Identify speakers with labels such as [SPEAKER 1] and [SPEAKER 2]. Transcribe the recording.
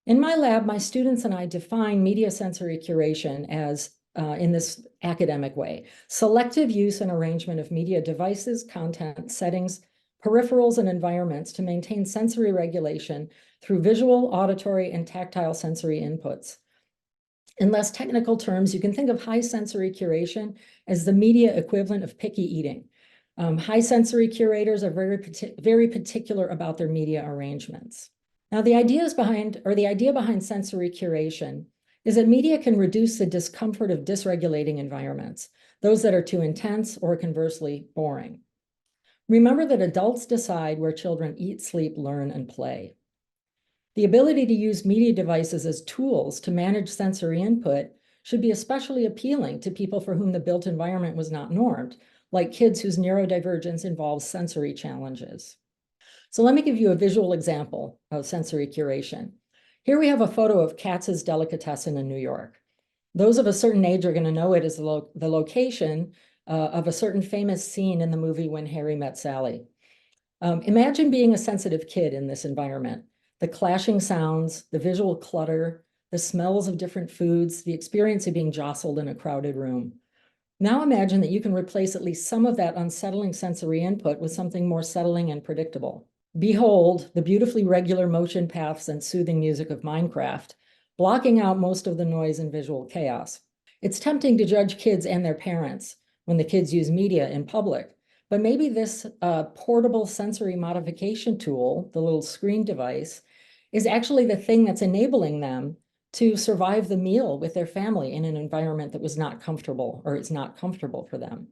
[SPEAKER 1] In my lab, my students and I define media sensory curation as, in this academic way, selective use and arrangement of media devices, content, settings, peripherals, and environments to maintain sensory regulation through visual, auditory, and tactile sensory inputs. In less technical terms, you can think of high sensory curation as the media equivalent of picky eating. High sensory curators are very particular about their media arrangements. Now, the idea behind sensory curation is that media can reduce the discomfort of dysregulating environments, those that are too intense or conversely boring. Remember that adults decide where children eat, sleep, learn, and play. The ability to use media devices as tools to manage sensory input should be especially appealing to people for whom the built environment was not normed, like kids whose neurodivergence involves sensory challenges. So let me give you a visual example of sensory curation. Here we have a photo of Katz's Delicatessen in New York. Those of a certain age are going to know it as the location of a certain famous scene in the movie When Harry Met Sally. Imagine being a sensitive kid in this environment. The clashing sounds, the visual clutter, the smells of different foods, the experience of being jostled in a crowded room. Now imagine that you can replace at least some of that unsettling sensory input with something more settling and predictable. Behold, the beautifully regular motion paths and soothing music of Minecraft, blocking out most of the noise and visual chaos. It's tempting to judge kids and their parents when the kids use media in public, but maybe this portable sensory modification tool, the little screen device, is actually the thing that's enabling them to survive the meal with their family in an environment that was not comfortable or is not comfortable for them.